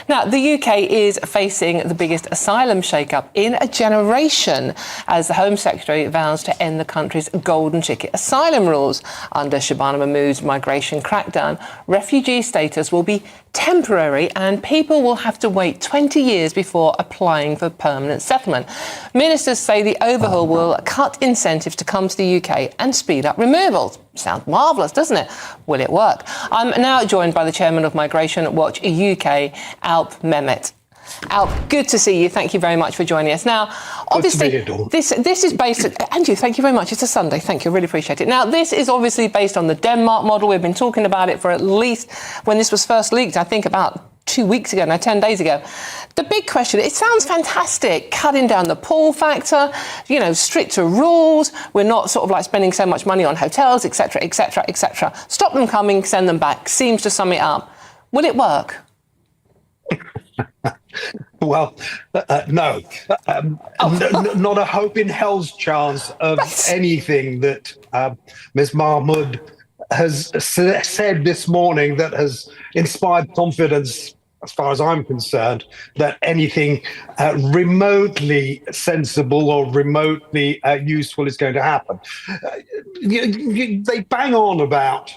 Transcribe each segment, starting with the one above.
Now, the UK is facing the biggest asylum shake-up in a generation as the Home Secretary vows to end the country's golden ticket asylum rules. Under Shabana Mahmood's migration crackdown, refugee status will be temporary and people will have to wait 20 years before applying for permanent settlement. Ministers say the overhaul will cut incentives to come to the UK and speed up removals. Sounds marvellous, doesn't it? Will it work? I'm now joined by the chairman of Migration Watch UK, Alp Mehmet. Alp, good to see you. Thank you very much for joining us. Now, obviously, this is based... Andrew, thank you very much. It's a Sunday. Thank you. Really appreciate it. Now, this is obviously based on the Denmark model. We've been talking about it for at least, when this was first leaked, I think about 2 weeks ago, no, 10 days ago. The big question, it sounds fantastic, cutting down the pull factor, you know, stricter rules, we're not sort of like spending so much money on hotels, etc., etc., etc. Stop them coming, send them back, seems to sum it up. Will it work? Well, no. Not a hope in hell's chance of anything that Ms. Mahmood has said this morning that has inspired confidence, as far as I'm concerned, that anything remotely sensible or remotely useful is going to happen. They bang on about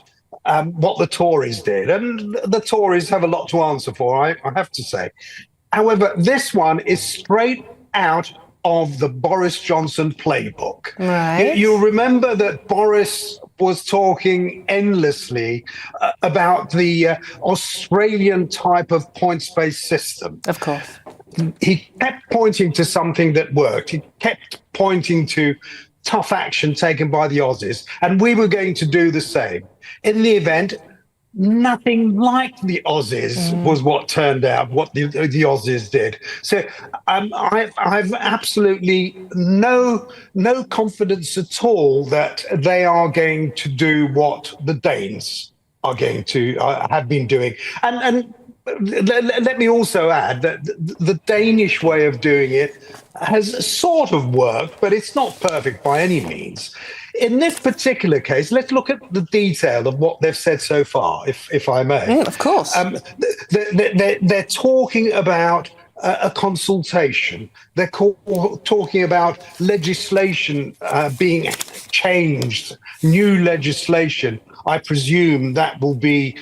what the Tories did, and the Tories have a lot to answer for, I have to say. However, this one is straight out of the Boris Johnson playbook. Right. You'll remember that Boris was talking endlessly about the Australian type of points-based system. Of course. He kept pointing to something that worked. He kept pointing to tough action taken by the Aussies, and we were going to do the same. In the event, nothing like the Aussies was what turned out, what the Aussies did. So I've absolutely no confidence at all that they are going to do what the Danes are going to have been doing. And let me also add that the Danish way of doing it has sort of worked, but it's not perfect by any means. In this particular case, let's look at the detail of what they've said so far, if I may. Of course. They're talking about a consultation. They're talking about legislation being changed, new legislation. I presume that will be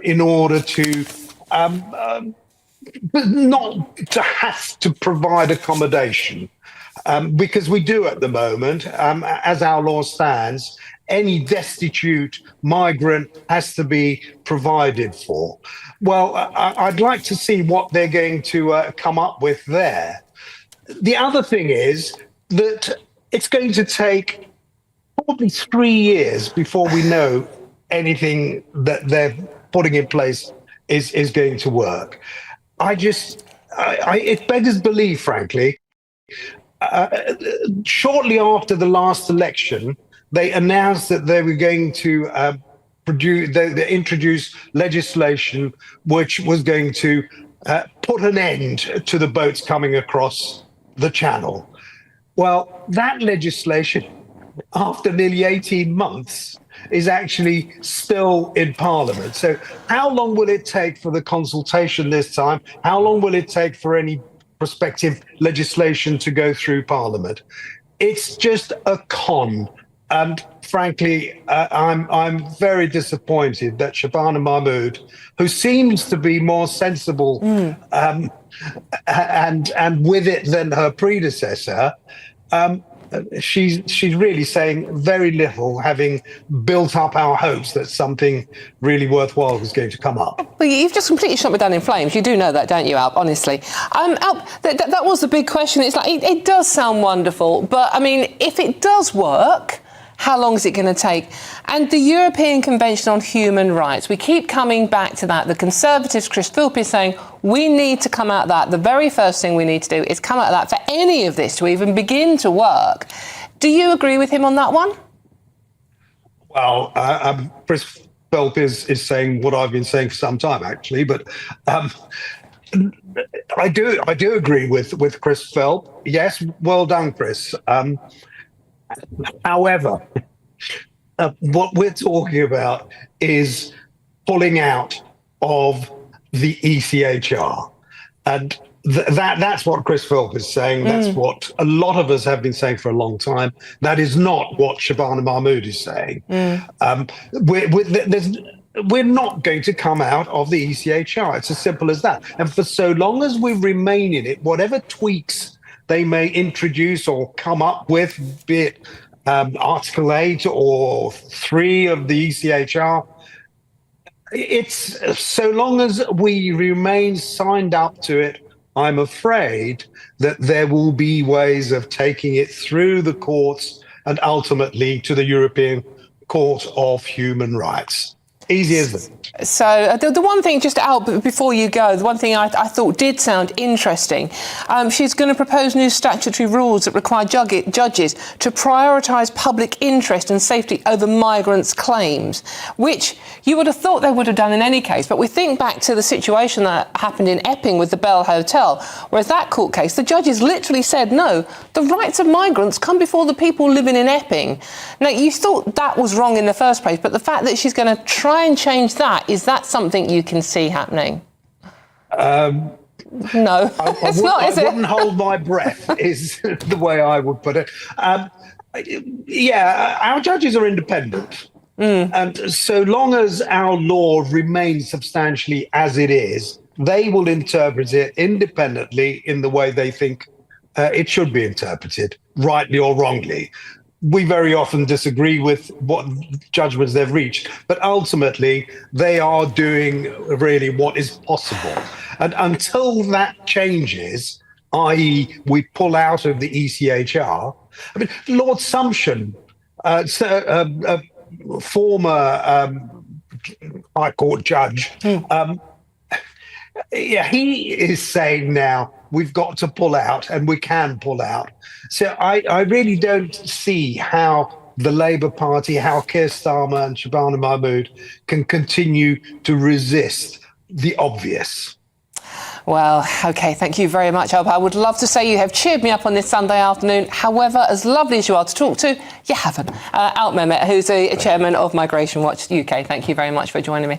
in order to not to have to provide accommodation. Because we do at the moment, as our law stands, any destitute migrant has to be provided for. Well, I'd like to see what they're going to come up with there. The other thing is that it's going to take probably 3 years before we know anything that they're putting in place is going to work. It beggars belief, frankly. Shortly after the last election, they announced that they were going to introduce legislation which was going to put an end to the boats coming across the channel. Well, that legislation, after nearly 18 months, is actually still in Parliament. So how long will it take for the consultation this time? How long will it take for any prospective legislation to go through Parliament? It's just a con. And frankly, I'm very disappointed that Shabana Mahmood, who seems to be more sensible and with it than her predecessor, she's really saying very little, having built up our hopes that something really worthwhile was going to come up. Well, you've just completely shot me down in flames. You do know that, don't you, Alp, honestly? Alp, that was the big question. It's like, it does sound wonderful, but, I mean, if it does work, how long is it going to take? And the European Convention on Human Rights, we keep coming back to that. The Conservatives, Chris Philp, is saying we need to come out of that. The very first thing we need to do is come out of that for any of this to even begin to work. Do you agree with him on that one? Well, Chris Philp is saying what I've been saying for some time, actually, but I do agree with Chris Philp. Yes, well done, Chris. However, what we're talking about is pulling out of the ECHR. And that's what Chris Philp is saying. That's what a lot of us have been saying for a long time. That is not what Shabana Mahmood is saying. We're not going to come out of the ECHR. It's as simple as that. And for so long as we remain in it, whatever tweaks they may introduce or come up with, be it Article 8 or 3 of the ECHR, it's so long as we remain signed up to it, I'm afraid that there will be ways of taking it through the courts and ultimately to the European Court of Human Rights. Easy as that. So the one thing, just out before you go, the one thing I thought did sound interesting, she's going to propose new statutory rules that require judges to prioritise public interest and safety over migrants' claims, which you would have thought they would have done in any case. But we think back to the situation that happened in Epping with the Bell Hotel, whereas that court case, the judges literally said, no, the rights of migrants come before the people living in Epping. Now, you thought that was wrong in the first place, but the fact that she's going to try and change that, is that something you can see happening? No, it's not, is it? I wouldn't hold my breath, is the way I would put it. Yeah, our judges are independent. And so long as our law remains substantially as it is, they will interpret it independently in the way they think it should be interpreted, rightly or wrongly. We very often disagree with what judgments they've reached, but ultimately they are doing really what is possible. And until that changes, i.e. we pull out of the ECHR, I mean, Lord Sumption, former High Court judge, yeah, he is saying now we've got to pull out, and we can pull out. So I really don't see how the Labour Party, how Keir Starmer and Shabana Mahmood can continue to resist the obvious. Well, OK, thank you very much, Alp. I would love to say you have cheered me up on this Sunday afternoon. However, as lovely as you are to talk to, you haven't. Alp Mehmet, who's a chairman of Migration Watch UK, thank you very much for joining me.